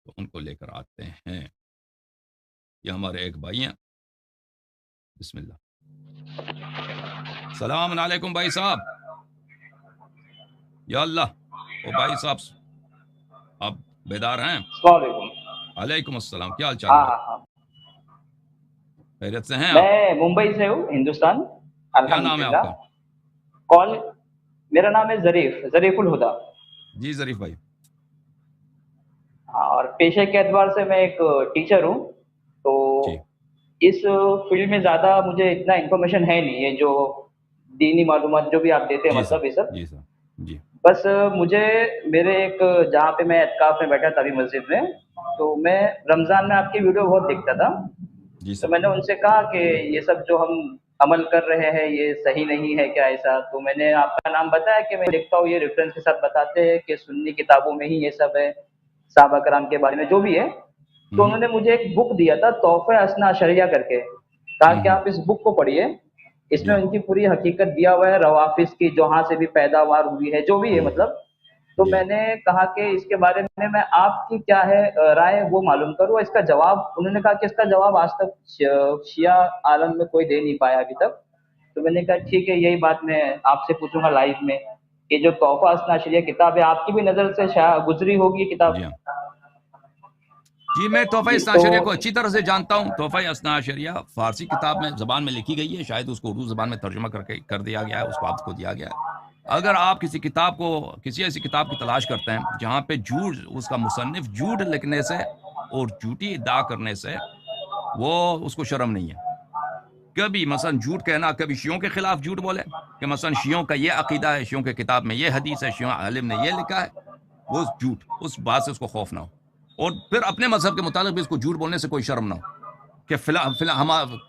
تو ان کو لے کر آتے ہیں. یہ ہمارے ایک بھائی ہیں. بسم اللہ. السلام علیکم بھائی صاحب. یا اللہ. او بھائی صاحب آپ بیدار ہیں؟ السلام علیکم. علیکم السلام. کیا حال چال ہے ہاں بھائی؟ ہاں ہاں خیریت سے ہیں آپ؟ میں ممبئی سے ہوں، ہندوستان. کیا نام ہے الحمدللہ. آپ کا؟ کال میرا نام ہے ظریف الہدا. جی ظریف بھائی. اور پیشے کے اعتبار سے میں ایک ٹیچر ہوں. تو جی اس فیلڈ میں زیادہ مجھے اتنا انفارمیشن ہے نہیں، یہ جو دینی معلومات جو بھی آپ دیتے ہیں جی سر. مطلب یہ سب. جی سر. جی بس مجھے میرے ایک جہاں پہ میں اعتکاف میں بیٹھا تھا ابھی مسجد میں، تو میں رمضان میں آپ کی ویڈیو بہت دیکھتا تھا. جی تو سر. میں نے ان سے کہا کہ یہ سب جو ہم عمل کر رہے ہیں یہ صحیح نہیں ہے کیا ایسا. تو میں نے آپ کا نام بتایا کہ میں دیکھتا ہوں یہ ریفرنس کے ساتھ بتاتے ہیں کہ سنی کتابوں میں ہی یہ سب ہے، صحابہ کرام کے بارے میں جو بھی ہے. تو ہوں انہوں نے مجھے ایک بک دیا تھا تحفہ اثنا عشریہ کر کے، کہا کہ ہوں آپ اس بک کو پڑھیے، اس جی میں ان کی پوری حقیقت دیا ہوا ہے، روافظ کی جہاں سے بھی پیداوار ہوئی ہے جو بھی ہے مطلب. تو جی میں نے کہا کہ اس کے بارے میں آپ کی کیا ہے رائے وہ معلوم کروں. اس کا جواب انہوں نے کہا کہ اس کا جواب آج تک شیعہ عالم میں کوئی دے نہیں پایا ابھی تک. تو میں نے کہا ٹھیک ہے، یہی بات میں آپ سے پوچھوں گا لائیو میں کہ جو تحفہ اثنا عشریہ کتاب ہے آپ کی بھی نظر سے گزری ہوگی یہ کتاب. جی ہاں. جی میں تحفہ جی اثنا تو عشریہ کو اچھی طرح سے جانتا ہوں. تحفہ اثنا عشریہ فارسی کتاب میں زبان میں لکھی گئی ہے، شاید اس کو اردو زبان میں ترجمہ کر دیا گیا ہے، اس کو آپ کو دیا گیا ہے. اگر آپ کسی کتاب کو کسی ایسی کتاب کی تلاش کرتے ہیں جہاں پہ جھوٹ اس کا مصنف جھوٹ لکھنے سے اور جھوٹی ادعا کرنے سے وہ اس کو شرم نہیں ہے. کبھی مثلا جھوٹ کہنا، کبھی شیعوں کے خلاف جھوٹ بولے کہ مثلا شیعوں کا یہ عقیدہ ہے، شیعوں کے کتاب میں یہ حدیث ہے، شیعوں عالم نے یہ لکھا ہے، وہ جھوٹ، اس بات سے اس کو خوف نہ ہو. اور پھر اپنے مذہب کے مطابق بھی اس کو جھوٹ بولنے سے کوئی شرم نہ ہو کہ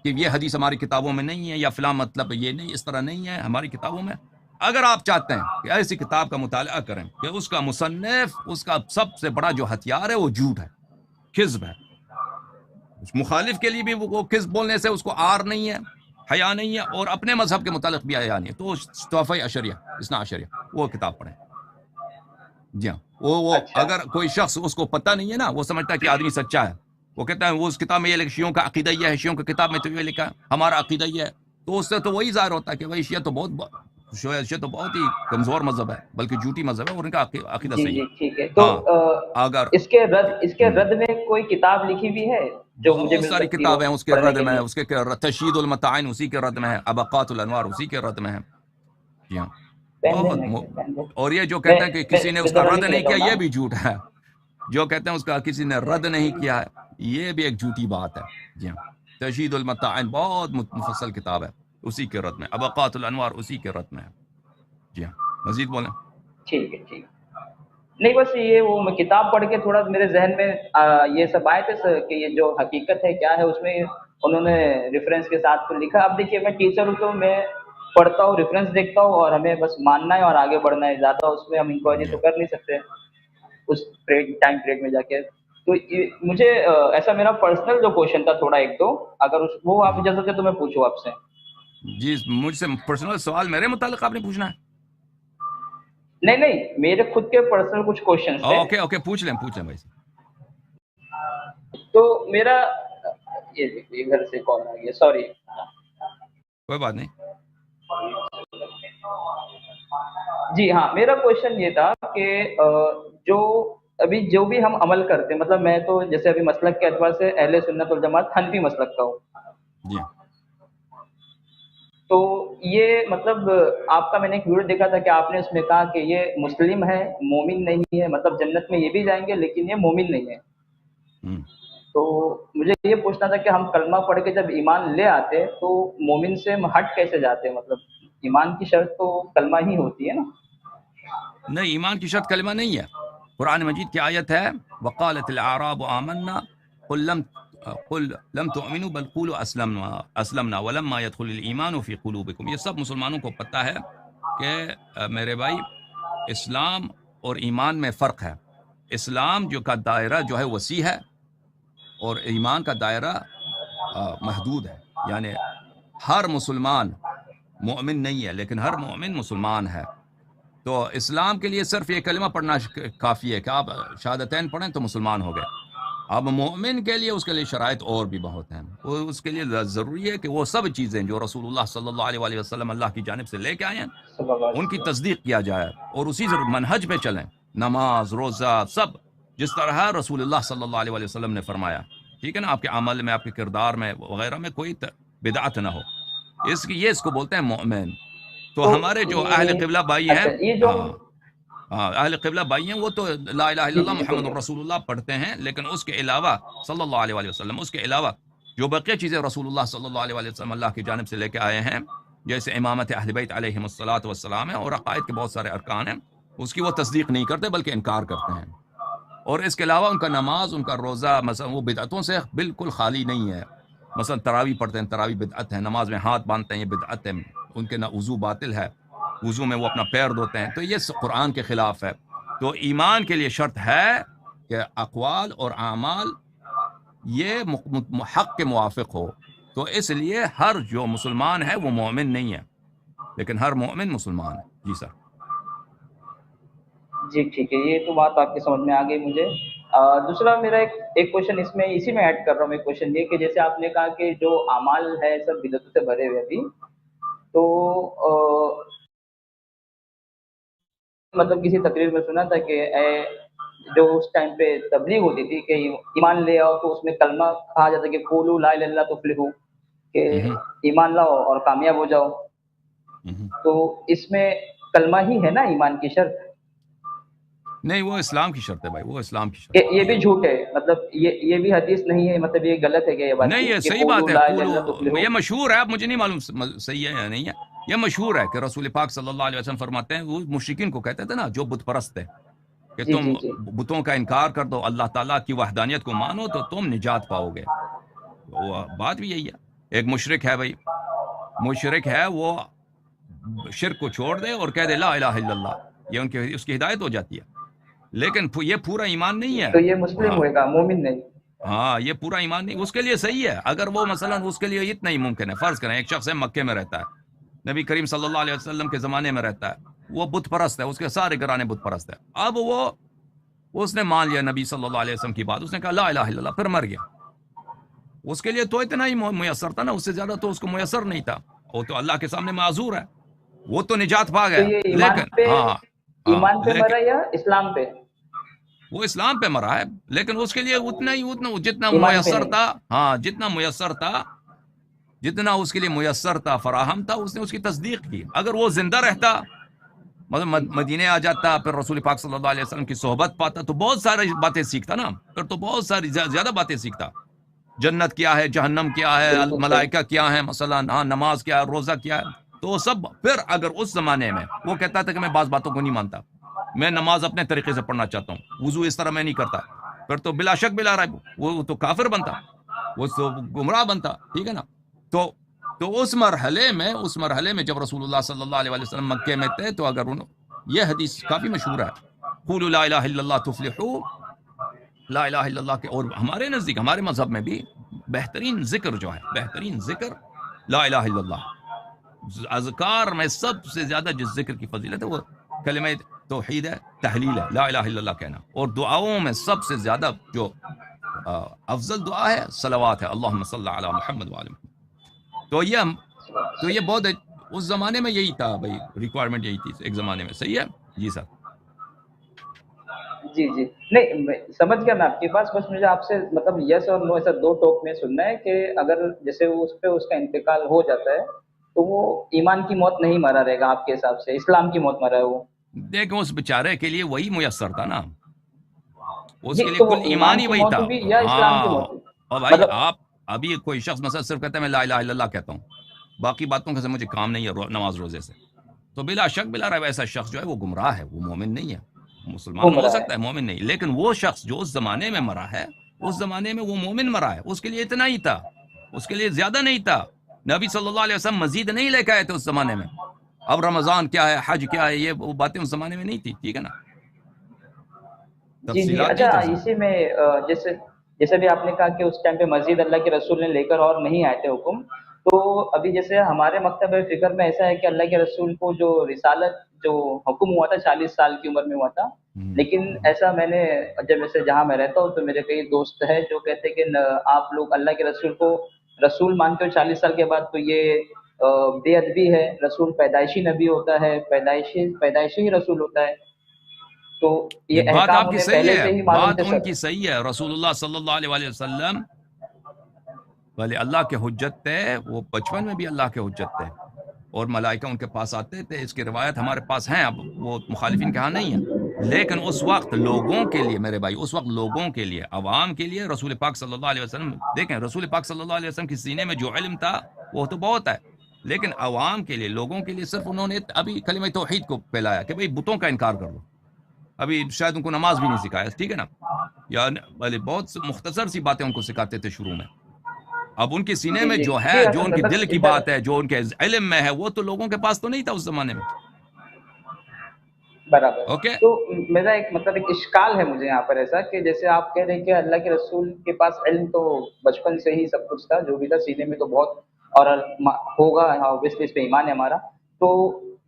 کہ یہ حدیث ہماری کتابوں میں نہیں ہے، یا فلاں مطلب یہ نہیں، اس طرح نہیں ہے ہماری کتابوں میں. اگر آپ چاہتے ہیں کہ ایسی کتاب کا مطالعہ کریں کہ اس کا مصنف، اس کا سب سے بڑا جو ہتھیار ہے وہ جھوٹ ہے، کذب ہے، اس مخالف کے لیے بھی وہ کذب بولنے سے اس کو آر نہیں ہے، حیا نہیں ہے، اور اپنے مذہب کے متعلق بھی حیا نہیں ہے، تو تحفہ عشریہ اثنا عشریہ وہ کتاب پڑھیں. جی ہاں. وہ اچھا. اگر کوئی شخص اس کو پتہ نہیں ہے نا، وہ سمجھتا ہے کہ آدمی سچا ہے، وہ کہتا ہے وہ اس کتاب میں یہ لکھا، شیعوں کا عقیدہ یہ ہے، شیعوں کی کتاب میں تو یہ لکھا ہے، ہمارا عقیدہ یہ ہے. تو اس سے تو وہی ظاہر ہوتا ہے کہ بھائی شیعہ تو بہت ہی کمزور مذہب ہے، بلکہ جھوٹی مذہب ہے، اور ان کا عقیدہ جی صحیح جی ہے. ٹھیک ہے. تو ہاں اگر اس کے رد میں کوئی کتاب لکھی ہوئی ہے جو مجھے بہت مل ساری سکتی ہو کتابیں ہیں اس کے پڑھنے رد کے میں، لیے؟ اس کے تشہید المتعین اسی کے رد میں ہے، ابقات الانوار اسی کے رد میں ہے. جی ہاں. پہن بہت دیں پہن دیں. اور یہ جو میں کہتے ہیں کہ میں کسی نے میں اس کا ذرا رد لکھ نہیں لیتا کیا، ہوں یہ نام. بھی جھوٹ ہے. جو کہتے ہیں اس کا کسی نے رد نہیں کیا ہے، یہ بھی ایک جھوٹی بات ہے. جی ہاں. تشہید المتعین بہت مفصل کتاب ہے، اسی کے رد میں. ابقات الانوار اسی کے رد میں ہے. جی ہاں. مزید بولیں. ٹھیک ہے ٹھیک. نہیں بس یہ وہ میں کتاب پڑھ کے تھوڑا میرے ذہن میں یہ سب آئے تھے کہ یہ جو حقیقت ہے کیا ہے اس میں انہوں نے ریفرنس کے ساتھ تو لکھا. اب دیکھیے میں ٹیچر ہوں تو میں پڑھتا ہوں، ریفرنس دیکھتا ہوں، اور ہمیں بس ماننا ہے اور آگے بڑھنا ہے، زیادہ اس میں ہم انکوائری جی تو کر نہیں سکتے اس ٹائم پیریڈ میں جا کے. تو مجھے ایسا میرا پرسنل جو کوشچن تھا تھوڑا ایک دو، اگر وہ آپ اجازت ہے تو میں پوچھوں آپ سے. جی مجھ سے پرسنل سوال میرے متعلق آپ نے پوچھنا ہے؟ نہیں نہیں، میرے خود کے پرسنل کچھ کوشچنس تھے. اوکے اوکے، پوچھ لیں بھائی. تو میرا یہ گھر سے کال آ گیا، سوری. کوئی بات نہیں. جی ہاں، میرا کوشچن یہ تھا کہ جو ابھی جو بھی ہم عمل کرتے ہیں، مطلب میں تو جیسے ابھی مسلک کے اعتبار سے اہل سنت والجماعت حنفی مسلک کا ہوں. جی تو یہ مطلب آپ کا میں نے ایک ویڈیو دیکھا تھا کہ آپ نے اس میں کہا کہ یہ مسلم ہے، مومن نہیں ہے، مطلب جنت میں یہ بھی جائیں گے لیکن یہ مومن نہیں ہے. تو مجھے یہ پوچھنا تھا کہ ہم کلمہ پڑھ کے جب ایمان لے آتے تو مومن سے ہم ہٹ کیسے جاتے ہیں؟ مطلب ایمان کی شرط تو کلمہ ہی ہوتی ہے نا. نہیں، ایمان کی شرط کلمہ نہیں ہے. قرآن مجید کی آیت ہے وقالت الاعراب آمنا قل لم تؤمنوا بل قولوا اسلمنا ولما يدخل الايمان في قلوبكم. یہ سب مسلمانوں کو پتہ ہے کہ میرے بھائی اسلام اور ایمان میں فرق ہے. اسلام جو کا دائرہ جو ہے وسیع ہے، اور ایمان کا دائرہ محدود ہے. یعنی ہر مسلمان مومن نہیں ہے، لیکن ہر مومن مسلمان ہے. تو اسلام کے لیے صرف یہ کلمہ پڑھنا کافی ہے کہ آپ شہادتین پڑھیں تو مسلمان ہو گئے. اب مومن کے لیے اس کے لیے شرائط اور بھی بہت ہیں. اس کے لیے ضروری ہے کہ وہ سب چیزیں جو رسول اللہ صلی اللہ علیہ وسلم اللہ کی جانب سے لے کے آئے ہیں صلی اللہ علیہ ان کی وسلم. تصدیق کیا جائے اور اسی منہج پہ چلیں. نماز، روزہ، سب جس طرح رسول اللہ صلی اللہ علیہ وسلم نے فرمایا. ٹھیک ہے نا، آپ کے عمل میں، آپ کے کردار میں وغیرہ میں کوئی بدعت نہ ہو. اس کو بولتے ہیں مومن. تو ہمارے جو اہل قبلہ بھائی ہیں، اچھا یہ جو اہل قبلہ بھائی ہیں، وہ تو لا الہ الا اللہ محمد بولیے. رسول اللہ پڑھتے ہیں، لیکن اس کے علاوہ صلی اللہ علیہ وسلم، اس کے علاوہ جو بقیہ چیزیں رسول اللہ صلی اللہ علیہ وسلم اللہ کی جانب سے لے کے آئے ہیں، جیسے امامت اہل بیت علیہم الصلوۃ والسلام ہے اور عقائد کے بہت سارے ارکان ہیں، اس کی وہ تصدیق نہیں کرتے بلکہ انکار کرتے ہیں. اور اس کے علاوہ ان کا نماز، ان کا روزہ مثلا وہ بدعتوں سے بالکل خالی نہیں ہے. مثلا تراویح پڑھتے ہیں، تراویح بدعت ہے. نماز میں ہاتھ باندھتے ہیں، یہ بدعت ہے. ان کے نہ وضو باطل ہے، وضو میں وہ اپنا پیر دھوتے ہیں، تو یہ قرآن کے خلاف ہے. تو ایمان کے لیے شرط ہے کہ اقوال اور اعمال یہ حق کے موافق ہو. تو اس لیے ہر جو مسلمان ہے وہ مومن نہیں ہے، لیکن ہر مومن مسلمان ہے. جی سر. جی ٹھیک ہے، یہ تو بات آپ کی سمجھ میں آ گئی مجھے. دوسرا میرا ایک کوشچن اس میں اسی میں ایڈ کر رہا ہوں. ایک کوشچن یہ کہ جیسے آپ نے کہا کہ جو اعمال ہے سب بدعتوں سے بھرے ہوئے ابھی، تو مطلب کسی تقریر میں سنا تھا کہ جو اس ٹائم پہ تبلیغ ہوتی تھی کہ ایمان لے آؤ، تو اس میں کلمہ کہا جاتا کہ قولوا لا الہ الا اللہ تفلحوا، کہ ایمان لاؤ اور کامیاب ہو جاؤ. تو اس میں کلمہ ہی ہے نا ایمان کی شرط؟ نہیں، وہ اسلام کی شرط ہے بھائی، وہ اسلام کی شرط ہے. یہ بھی جھوٹ ہے، مطلب یہ بھی حدیث نہیں ہے، مطلب یہ غلط ہے کہ یہ بات نہیں، یہ کہ صحیح قولوا بات ہے. لا الہ الا اللہ تفلحوا؟ یہ مشہور ہے، اب مجھے نہیں معلوم صحیح ہے یا نہیں ہے. یہ مشہور ہے کہ رسول پاک صلی اللہ علیہ وسلم فرماتے ہیں، وہ مشرکین کو کہتے تھے نا جو بت پرست ہے، کہ جی تم جی جی بتوں کا انکار کر دو، اللہ تعالیٰ کی وحدانیت کو مانو تو تم نجات پاؤ گے. وہ بات بھی یہی ہے. ایک مشرک ہے بھائی، مشرک ہے، وہ شرک کو چھوڑ دے اور کہہ دے لا الہ الا اللہ، یہ اس کی ہدایت ہو جاتی ہے. لیکن یہ پورا ایمان نہیں ہے. تو یہ مسلم ہوئے گا، مومن نہیں؟ ہاں، یہ پورا ایمان نہیں. اس کے لیے صحیح ہے اگر وہ مثلا اس کے لیے اتنا ہی ممکن ہے. فرض کریں ایک شخص ہے، مکے میں رہتا ہے، نبی کریم صلی اللہ علیہ وسلم کے زمانے میں رہتا ہے، وہ بت پرست ہے، اس کے سارے گھرانے بت پرست ہے. اب اس نے مان لیا نبی صلی اللہ علیہ وسلم کی بات، اس نے کہا لا الہ الا اللہ، پھر مر گیا. اس کے لیے تو اتنا ہی میسر تھا نا، اس سے زیادہ تو اس کو میسر نہیں تھا. وہ تو اللہ کے سامنے معذور ہے، وہ تو نجات پا تو گیا. یہ لیکن ایمان پہ لیکن مرا یا اسلام پہ؟ وہ اسلام پہ مرا ہے، لیکن اس کے لیے اتنا جتنا ایمان پہ میسر نہیں. تھا، جتنا اس کے لیے میسر تھا، فراہم تھا، اس نے اس کی تصدیق کی. اگر وہ زندہ رہتا، مطلب مدینے آ جاتا، پھر رسول پاک صلی اللہ علیہ وسلم کی صحبت پاتا، تو بہت ساری باتیں سیکھتا نا. پھر تو بہت ساری زیادہ باتیں سیکھتا. جنت کیا ہے، جہنم کیا ہے، بالکل صحیح. ملائکہ کیا ہے، مثلا نماز کیا ہے، روزہ کیا ہے، تو سب. پھر اگر اس زمانے میں وہ کہتا تھا کہ میں بعض باتوں کو نہیں مانتا، میں نماز اپنے طریقے سے پڑھنا چاہتا ہوں، وضو اس طرح میں نہیں کرتا، پھر تو بلا شک بلا رہا ہے وہ تو کافر بنتا، وہ تو گمراہ بنتا. ٹھیک ہے نا. تو اس مرحلے میں جب رسول اللہ صلی اللہ علیہ وسلم مکے میں تھے، تو اگر یہ حدیث کافی مشہور ہے، قولوا لا الہ الا اللہ تفلحوا. لا الہ الا اللہ کے، اور ہمارے نزدیک، ہمارے مذہب میں بھی بہترین ذکر جو ہے، بہترین ذکر لا الہ الا اللہ. اذکار میں سب سے زیادہ جس ذکر کی فضیلت ہے وہ کلمہ توحید ہے، تحلیل ہے، لا الہ الا اللہ کہنا. اور دعاؤں میں سب سے زیادہ جو افضل دعا ہے صلوات ہے، اللہم صلی علی محمد وعلی محمد. تو یہ بہت اس زمانے میں یہی تھا بھائی، ریکوائرمنٹ یہی تھی ایک زمانے میں. صحیح ہے. جی سر. جی جی نہیں، سمجھ گیا میں آپ کی بات. بس مجھے آپ سے مطلب یس اور نو ایسا دو ٹوک میں سننا ہے کہ اگر جیسے اس پہ اس کا انتقال ہو جاتا ہے تو وہ ایمان کی موت نہیں مرا رہے گا آپ کے حساب سے، اسلام کی موت مرا ہے وہ؟ دیکھیں اس بیچارے کے لیے وہی میسر تھا نا، اس جی کے لیے تو وہ کل ایمان ایمان ہی کی وہی موت تھا. ہوگی یا اسلام کی ہاں. موت ہوگی؟ اور بھائی مطلب آپ ابھی کوئی شخص مثلا صرف کہتا ہے میں لا الہ الا اللہ کہتا ہوں، باقی باتوں کا مجھے کام نہیں ہے نماز روزے سے، تو بلا شک بلا رہا ہے ایسا شخص جو ہے وہ گمراہ ہے، وہ مومن نہیں ہے. مسلمان ہو گمراہ سکتا ہے، مومن نہیں. لیکن وہ شخص جو اس زمانے میں مرا ہے، اس زمانے میں وہ مومن مرا ہے، اس کے لیے اتنا ہی تھا، اس کے لیے زیادہ نہیں تھا. نبی صلی اللہ علیہ وسلم مزید نہیں لے کے آئے تھے اس زمانے میں. اب رمضان کیا ہے، حج کیا ہے، یہ وہ باتیں اس زمانے میں نہیں تھی. ٹھیک ہے نا. جی جی تفصیلات اچھا، نہیں تھا اس زمانے. اسی میں جیسے بھی آپ نے کہا کہ اس ٹائم پہ مسجد اللہ کے رسول نے لے کر اور نہیں آئے تھے حکم، تو ابھی جیسے ہمارے مکتب فکر میں ایسا ہے کہ اللہ کے رسول کو جو رسالت جو حکم ہوا تھا 40 سال کی عمر میں ہوا تھا، لیکن ایسا میں نے جب ایسے جہاں میں رہتا ہوں تو میرے کئی دوست ہیں جو کہتے ہیں کہ آپ لوگ اللہ کے رسول کو رسول مانتے ہو 40 سال کے بعد، تو یہ بے ادبی ہے، رسول پیدائشی نبی ہوتا ہے، پیدائشی ہی رسول ہوتا ہے، تو یہ یہ بات احکام آپ کی انہیں صحیح پہلے ہے، سے ہی معلوم بات تھے ان سر۔ کی صحیح ہے. رسول اللہ صلی اللہ علیہ وسلم بھلے اللہ کے حجت تھے، وہ بچپن میں بھی اللہ کے حجت تھے، اور ملائکہ ان کے پاس آتے تھے. اس کی روایت ہمارے پاس ہیں، اب وہ مخالفین کے ہاں نہیں ہے، لیکن اس وقت لوگوں کے لیے میرے بھائی، اس وقت لوگوں کے لیے، عوام کے لیے رسول پاک صلی اللہ علیہ وسلم، دیکھیں رسول پاک صلی اللہ علیہ وسلم کے سینے میں جو علم تھا وہ تو بہت ہے، لیکن عوام کے لیے، لوگوں کے لیے صرف انہوں نے ابھی کلمہ توحید کو پھیلایا کہ بھئی بتوں کا انکار کر لو. ابھی شاید ان کو نماز بھی نہیں سکھایا، ٹھیک ہے نا، یا بھلے بہت مختصر سی باتیں ان کو سکھاتے تھے شروع میں. اب ان کے سینے جی میں جی جو ہے، جی جو ان حسن کے بس دل کی ادھر بات ہے، جو ان کے علم میں ہے، وہ تو لوگوں کے پاس تو نہیں تھا اس زمانے میں. برابر۔ اوکے. تو میرا ایک مطلب ایک اشکال ہے مجھے یہاں پر ایسا کہ جیسے آپ کہہ رہے ہیں کہ اللہ کے رسول کے پاس علم تو بچپن سے ہی سب کچھ تھا، جو بھی تھا سینے میں تو بہت، اور ہوگا obviously اس پہ ایمان ہے ہمارا، تو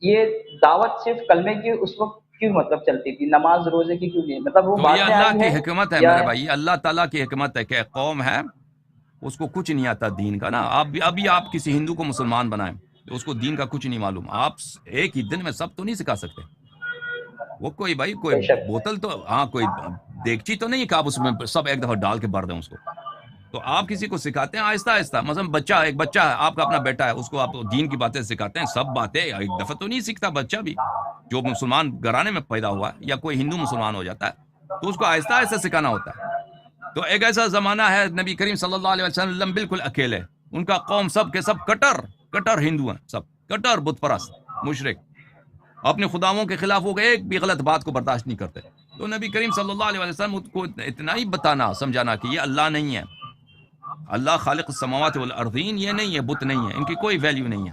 یہ دعوت صرف کلمے کی اس وقت کیوں مطلب چلتی تھی، نماز روزے کی کیوں نہیں، مطلب وہ تو یہ بعد میں اللہ آئی کی ہے حکمت ہے یا؟ میرے بھائی، اللہ تعالیٰ کی حکمت ہے کہ ایک قوم ہے اس کو کچھ نہیں آتا دین کا نا. ابھی آپ کسی ہندو کو مسلمان بنائیں، اس کو دین کا کچھ نہیں معلوم، آپ ایک ہی دن میں سب تو نہیں سکھا سکتے. وہ کوئی بھائی کوئی بے شک۔ بوتل تو ہاں، کوئی دیگچی تو نہیں کہ آپ اس میں سب ایک دفعہ ڈال کے بھر دیں اس کو. تو آپ کسی کو سکھاتے ہیں آہستہ آہستہ. مثلا بچہ، ایک بچہ ہے آپ کا اپنا بیٹا ہے، اس کو آپ دین کی باتیں سکھاتے ہیں، سب باتیں ایک دفعہ تو نہیں سیکھتا بچہ بھی. جو مسلمان گھرانے میں پیدا ہوا ہے یا کوئی ہندو مسلمان ہو جاتا ہے تو اس کو آہستہ آہستہ سکھانا ہوتا ہے. تو ایک ایسا زمانہ ہے نبی کریم صلی اللہ علیہ وسلم بالکل اکیلے، ان کا قوم سب کے سب کٹر ہندو ہیں، سب کٹر بت پرست مشرک، اپنے خداؤں کے خلاف وہ ایک بھی غلط بات کو برداشت نہیں کرتے. تو نبی کریم صلی اللہ علیہ وسلم کو اتنا ہی بتانا سمجھانا کہ یہ اللہ نہیں ہے، اللہ خالق السماوات والارضین یہ نہیں ہے، بت نہیں ہے، ان کی کوئی ویلیو نہیں ہے.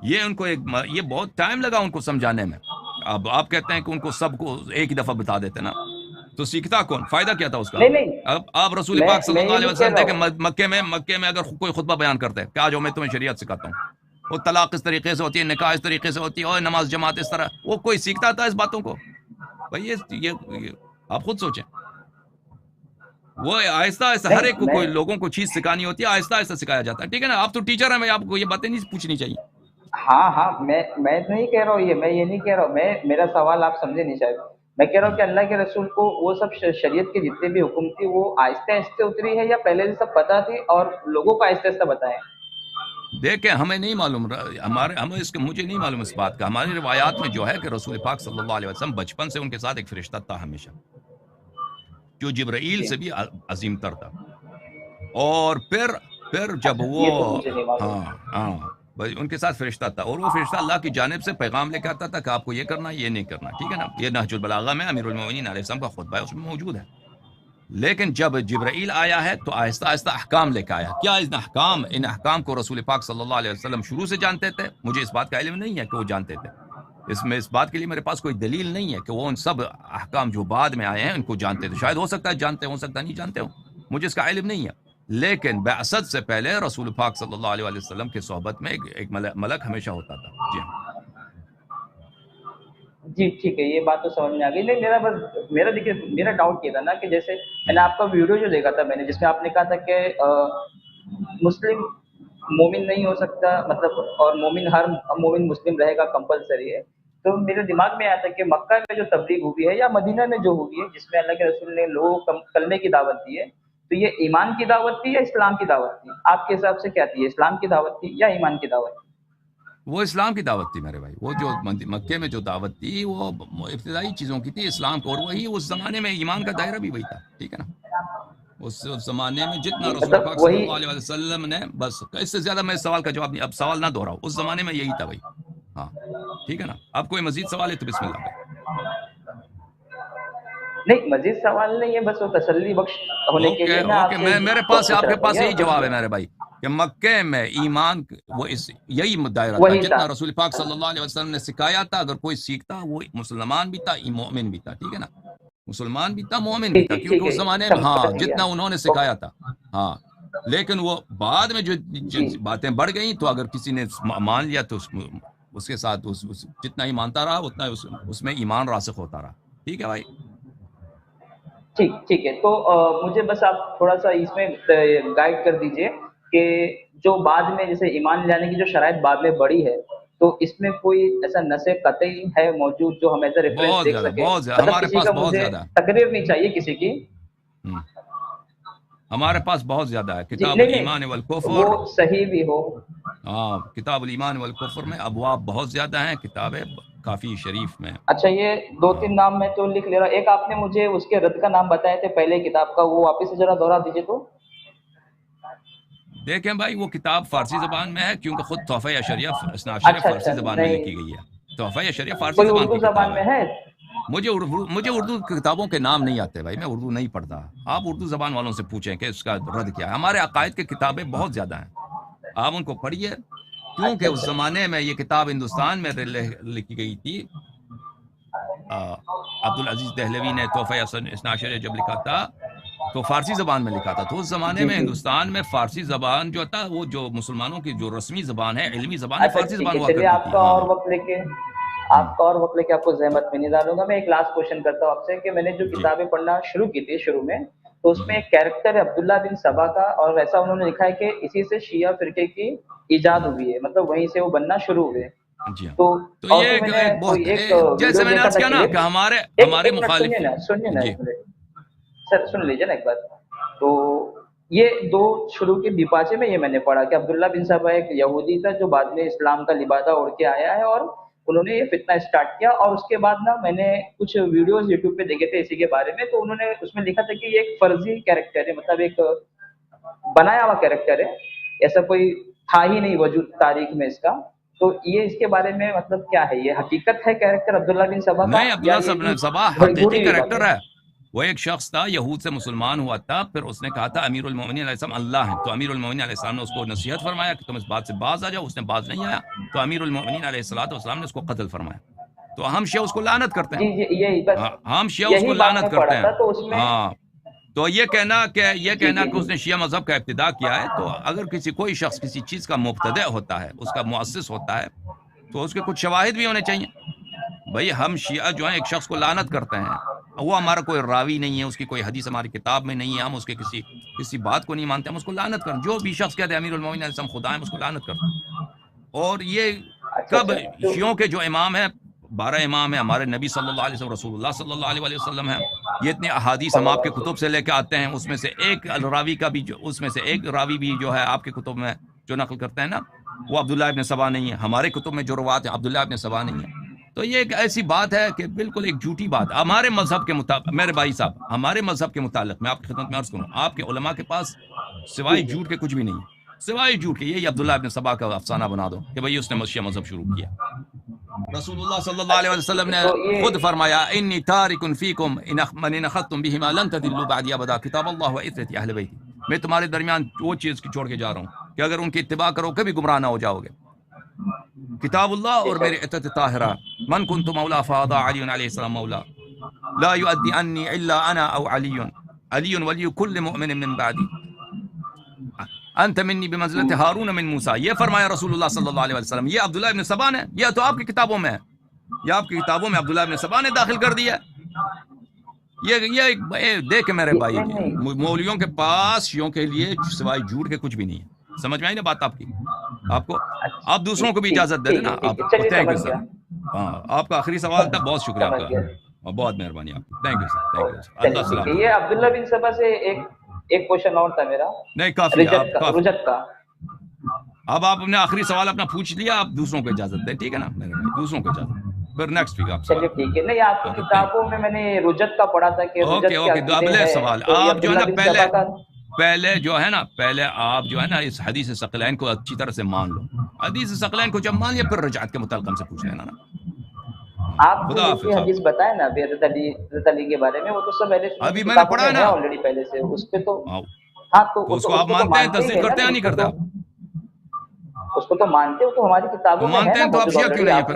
یہ ان کو یہ بہت ٹائم لگا ان کو سمجھانے میں. اب آپ کہتے ہیں کہ ان کو سب کو ایک ہی دفعہ بتا دیتے نا، تو سیکھتا کون؟ فائدہ کیا تھا اس کا؟ نہیں نہیں، اب آپ رسول پاک صلی میں اللہ یہ علیہ نہیں کہہ وسلم رہا دیکھیں، ہوں۔ مکے میں اگر کوئی خطبہ بیان کرتے ہیں کہ آج میں تمہیں شریعت سکھاتا ہوں، وہ طلاق اس طریقے سے ہوتی ہے، نکاح اس طریقے سے ہوتی ہے، اور نماز جماعت اس طرح، وہ کوئی سیکھتا تھا اس باتوں کو؟ بھائی یہ آپ خود سوچیں. وہ آہستہ آہستہ ہر ایک نہیں کو میں، کوئی لوگوں کو چیز سکھانی ہوتی ہے، آہستہ آہستہ سکھایا جاتا ہے. ٹھیک ہے نا، آپ تو ٹیچر ہیں، میں آپ کو یہ باتیں نہیں پوچھنی چاہیے. ہاں ہاں، میں نہیں کہہ رہا ہوں، میں یہ نہیں کہہ رہا ہوں، میرا سوال آپ سمجھے نہیں شاید. میں کہہ رہا ہوں کہ اللہ کے رسول کو وہ سب شریعت کے جتنے بھی حکم تھی وہ آہستہ آہستہ اتری ہے یا پہلے سے سب پتہ تھی اور لوگوں کو آہستہ آہستہ بتائیں؟ دیکھیں ہمیں نہیں معلوم، مجھے نہیں معلوم اس بات کا. ہماری روایات میں جو ہے کہ رسول پاک صلی اللہ علیہ وسلم بچپن سے ان کے ساتھ ایک فرشتہ تھا ہمیشہ، جو جبرائیل جی، سے بھی عظیم تر تھا. اور پھر جب اچھا وہ، یہ تو مجھے نہیں معلوم۔ ہاں ہاں، بھائی ان کے ساتھ فرشتہ تھا، اور وہ فرشتہ اللہ کی جانب سے پیغام لے کے آتا تھا کہ آپ کو یہ کرنا ہے، یہ نہیں کرنا. ٹھیک ہے نا، یہ نہج البلاغہ میں امیر المومنین علیہ السلام کا خطبہ ہے، اس میں موجود ہے. لیکن جب جبرائیل آیا ہے تو آہستہ آہستہ احکام لے کے آیا. کیا ان احکام کو رسول پاک صلی اللہ علیہ وسلم شروع سے جانتے تھے؟ مجھے اس بات کا علم نہیں ہے کہ وہ جانتے تھے. اس بات کے لیے میرے پاس کوئی دلیل نہیں ہے کہ وہ ان سب احکام جو بعد میں آئے ہیں ان کو جانتے تھے. شاید ہو سکتا ہے جانتے ہو سکتا ہے نہیں جانتے ہو، مجھے اس کا علم نہیں ہے. لیکن بعثت سے پہلے رسول پاک صلی اللہ علیہ وسلم کی صحبت میں ایک ملک ہمیشہ ہوتا تھا. جی ہاں. جی ٹھیک ہے، یہ بات تو سمجھ میں آ گئی. نہیں میرا دیکھیے میرا ڈاؤٹ یہ تھا نا کہ جیسے میں نے آپ کا ویڈیو جو دیکھا تھا میں نے، جس میں آپ نے کہا تھا کہ مسلم مومن نہیں ہو سکتا، مطلب اور مومن ہر مومن مسلم رہے گا کمپلسری ہے. تو میرے دماغ میں آیا تھا کہ مکہ میں جو تبلیغ ہوئی ہے یا مدینہ میں جو ہوئی ہے جس میں اللہ کے رسول نے لوگوں کو کلمے کی دعوت دی ہے، تو یہ ایمان کی دعوت تھی یا اسلام کی دعوت تھی؟ آپ کے حساب سے کیا تھی، یہ اسلام کی دعوت تھی یا ایمان کی دعوت تھی؟ وہ اسلام کی دعوت تھی میرے بھائی. وہ جو مکے میں جو دعوت تھی وہ ابتدائی چیزوں کی تھی، اسلام کو. اور وہی اس زمانے میں ایمان کا دائرہ بھی وہی تھا. ٹھیک ہے نا، اس زمانے میں جتنا جی رسول مطلب پاک صلی وہی، اللہ علیہ وسلم نے، بس اس سے زیادہ میں اس سوال کا جواب نہیں، اب سوال نہ دہراؤ، اس زمانے میں یہی تھا بھائی. ہاں ٹھیک ہے نا. اب کوئی مزید سوال ہے تو بسم اللہ بھائی. نہیں مزید سوال نہیں ہے، بس وہ تسلی بخش ہونے کے لیے میں آپ اوکے، سے میرے بہت پاس پوچھ آپ رہا کے تھا پاس یہ یہی جواب ہے میرے بھائی کہ مکے میں ایمان یہی دائرہ تھا، وہی تھا۔ جتنا رسول پاک صلی اللہ علیہ وسلم نے سکھایا تھا. اگر کوئی سیکھتا وہ مسلمان بھی تھا، مومن بھی تھا. ٹھیک ہے نا، مسلمان بھی تھا، مومن بھی ٹھیک تھا، ہے کیونکہ ٹھیک اس ہے، زمانے میں ہاں سمجھ گیا۔ جتنا انہوں نے اوکے۔ سکھایا تھا. ہاں لیکن وہ بعد میں جو باتیں بڑھ گئیں تو اگر کسی نے مان لیا تو اس کے ساتھ جتنا ہی مانتا رہا اتنا اس میں ایمان راسخ ہوتا رہا. ٹھیک ہے بھائی. ٹھیک ہے. تو مجھے بس آپ تھوڑا سا اس میں گائیڈ کر دیجئے کہ جو بعد میں جیسے ایمان لانے کی جو شرائط بعد میں بڑھی ہے تو اس میں کوئی ایسا نص قطعی ہے موجود جو ہم ایسا ریفرنس بہت دیکھ زیادہ سکیں؟ بہت زیادہ مطلب ہمارے کسی پاس کا بہت مجھے زیادہ تقریر نہیں چاہیے کسی کی. ہمارے پاس بہت زیادہ ہے. جی کتاب نہیں الایمان والکفر, وہ صحیح بھی ہو. ہاں کتاب الایمان والکفر میں ابواب بہت زیادہ ہیں, کتابیں کافی شریف میں. اچھا یہ 2-3 نام میں تو لکھ لے رہا. ایک آپ نے مجھے اس کے رد کا نام بتائے تھے پہلے کتاب کا, وہ واپس سے ذرا دوہرا دیجیے. تو دیکھیں بھائی وہ کتاب فارسی زبان میں ہے کیونکہ خود تحفہ اشریہ اثنا عشریہ فارسی زبان میں لکھی گئی ہے. تحفہ اشریہ فارسی کوئی زبان اردو کی زبان کتاب میں ہے. ہے؟ مجھے اردو کتابوں کے نام نہیں آتے بھائی, میں اردو نہیں پڑھتا. آپ اردو زبان والوں سے پوچھیں کہ اس کا رد کیا ہے. ہمارے عقائد کی کتابیں بہت زیادہ ہیں, آپ ان کو پڑھیے. کیونکہ اچھا اس زمانے میں یہ کتاب ہندوستان میں لکھی گئی تھی. عبدالعزیز دہلوی نے تحفہ اثنا عشریہ جب لکھا تھا تو فارسی زبان میں لکھا تھا. تو اس زمانے جی میں جی. ہندوستان میں فارسی زبان جو تھا وہ جو مسلمانوں کی جو رسمی زبان ہے, علمی زبان ہے, اچھا فارسی ٹھیک زبان ہے, ہوا چلیے کرتی آپ تھی. کا ہاں. اور وقت لے کے آپ کو زحمت میں نہیں ڈالوں گا. میں ایک لاسٹ کوشچن کرتا ہوں آپ سے کہ میں نے جو جی کتابیں پڑھنا شروع کی تھی شروع میں, تو اس میں ایک کیریکٹر ہے عبداللہ بن سبا کا, اور ایسا انہوں نے لکھا ہے کہ اسی سے شیعہ فرقے کی ایجاد ہوئی ہے, مطلب وہیں سے وہ بننا شروع ہوئے. جی ہاں. تو تو اور یہ پھر میں نے ایک کوئی بہت ایک جیسے ویڈیو میں نے دیکھا عرض تھا کیا نا کلپ. کہ ایک ہمارے منٹ سنیے نا, جی سر سن لیجیے نا ایک بات. تو یہ دو شروع کے دیپاچے میں یہ میں نے پڑھا کہ عبداللہ بن سبا ایک یہودی تھا جو بعد میں اسلام کا لبادہ اوڑھ کے آیا ہے, اور انہوں نے یہ فتنہ اسٹارٹ کیا. اور اس کے بعد نا میں نے کچھ ویڈیوز یوٹیوب پہ دیکھے تھے اسی کے بارے میں, تو انہوں نے اس میں لکھا تھا کہ یہ ایک فرضی کیریکٹر ہے, مطلب ایک بنایا ہوا کیریکٹر ہے, ایسا کوئی تھا ہی نہیں وجود تاریخ میں اس کا. تو یہ اس کے بارے میں مطلب کیا ہے, یہ حقیقت ہے کیریکٹر عبداللہ بن سبا کا نہیں, یا عبداللہ یہ بھی صبا گھوڑی حقیقی ہوئی بات ہے؟ کریکٹر ہے. وہ ایک شخص تھا, یہود سے مسلمان ہوا تھا, پھر اس نے کہا تھا امیر المومنین علیہ السلام اللہ ہیں. تو امیر المومنین علیہ السلام نے اس کو نصیحت فرمایا کہ تم اس بات سے باز آ جاؤ. اس نے باز نہیں آیا تو امیر المومنین علیہ السلام نے اس کو قتل فرمایا. تو ہم شیعہ اس کو لعنت کرتے ہیں. جی یہی بس, ہم شیعہ اس کو یہی بات لعنت میں پڑھا کرتے ہیں. تھا تو اس میں. ہاں. تو یہ کہنا جی کہ اس نے شیعہ مذہب کا ابتدا کیا ہے, تو اگر کوئی شخص کسی چیز کا مبتدع ہوتا ہے, اس کا مؤسس ہوتا ہے, تو اس کے کچھ شواہد بھی ہونے چاہیے. بھئی ہم شیعہ جو ہیں ایک شخص کو لعنت کرتے ہیں, وہ ہمارا کوئی راوی نہیں ہے, اس کی کوئی حدیث ہماری کتاب میں نہیں ہے, ہم اس کے کسی بات کو نہیں مانتے, ہم اس کو لعنت کرتے. جو بھی شخص کہتے ہیں امیر المومنین علیہ السلام خدا ہیں, اس کو لعنت کرتے. اور یہ کب اچھا تو شیعوں کے جو امام ہیں 12 امام ہیں, ہمارے نبی صلی اللہ علیہ وسلم, رسول اللہ صلی اللہ علیہ وسلم ہیں. یہ اتنے احادیث ہم آپ کے کتب سے لے کے آتے ہیں, اس میں سے ایک راوی کا بھی اس میں سے ایک راوی بھی جو ہے آپ کے کتب میں جو نقل کرتے ہیں نا, وہ عبداللہ ابن سبا نہیں ہے. ہمارے کتب میں جو روات ہیں عبداللہ ابن سبا نہیں ہے. تو یہ ایک ایسی بات ہے کہ بالکل ایک جھوٹی بات. ہمارے مذہب کے مطابق, میرے بھائی صاحب, ہمارے مذہب کے متعلق میں آپ کی خدمت میں عرض کروں, آپ کے علماء کے پاس سوائے جھوٹ کے کچھ بھی نہیں ہے, سوائے جھوٹ کے. یہ عبداللہ ابن سبا کا افسانہ بنا دو کہ بھئی اس نے شیعہ مذہب شروع کیا. رسول اللہ صلی اللہ علیہ وسلم نے تو یہ خود فرمایا انی تارک فیکم من اخذتم بہما لن تضلوا بعدی ابدا, کتاب اللہ و عترتی اہل بیتی. میں تمہارے درمیان وہ چیز کی چھوڑ کے جا رہا ہوں کہ اگر ان کی اتباع کرو کبھی گمراہ نہ ہو جاؤ گے. کتاب اللہ اور میرے عترت طاہرہ. من کنت مولا فهذا علی علیہ السلام مولا, لا يؤدي عنی الا انا او علی ولی کل مؤمن من بعدی, انت منی بمنزلت ہارون من موسیٰ. یہ فرمایا رسول اللہ صلی اللہ علیہ وسلم. یہ عبداللہ ابن سبا نے, یہ تو آپ کی کتابوں میں ہے, یہ آپ کی کتابوں میں عبداللہ ابن سبا نے داخل کر دیا. یہ دیکھ میرے بھائی, نہیں مولویوں کے پاس شیعوں کے لیے سوائے جھوٹ کے کچھ بھی نہیں ہے. سمجھ میں آئی نا بات آپ کی؟ آپ کو, آپ دوسروں کو بھی اجازت دے دیں نا. آپ کو تھینک یو سر. ہاں آپ کا آخری سوال تھا, بہت شکریہ آپ سمجھ کا, گیا. بہت مہربانی آپ کی. Thank you sir, thank you sir. اللہ چلیے ٹھیک سلامت ہے. یہ رکھے. عبداللہ بن سبا سے ایک کوشچن اور تھا میرا, نہیں کافی ہے, آپ کافی. رجت کا. اب آپ نے آخری سوال اپنا پوچھ لیا, آپ دوسروں کو اجازت دیں, ٹھیک ہے نا میرے بھائی, دوسروں کو اجازت. پھر نیکسٹ ویک آپ سوال. چلیے ٹھیک ہے. نہیں آپ کی کتابوں میں نے رجت کا پڑھا تھا کہ رجت کے اوکے. عقیدے اگلے ہے, سوال تو یہ آپ جو ہے نا عبداللہ بن سبا کا. پہلے جو ہے نا, پہلے آپ جو ہے نا اس حدیث ثقلین کو اچھی طرح سے مان لو. حدیث ثقلین کو جب مان لیا پھر رجعت کے متعلق ہم سے پوچھ لینا نا. آپ جو خدا دوسری حافظ. حدیث بتائے نا حضرت علی کے بارے میں, وہ تو سب اہل سنت ابھی کی میں نے کتابوں پڑھا میں ہے ہے نا, آلریڈی پہلے سے. اس پہ تو ہاں, ہاں تو اس کو اس آپ کو تو مانتے ہیں, مانتے ہی تصدیق ہیں نا, کرتے ہیں یا نہیں اس کو کرتے تو آپ؟ اس کو تو مانتے ہو, تو ہماری تو کتابوں میں ہے مانتے نا ہیں تو آپ موجود شیعہ کیوں آلریڈی. نہیں ہیں آپ پھر؟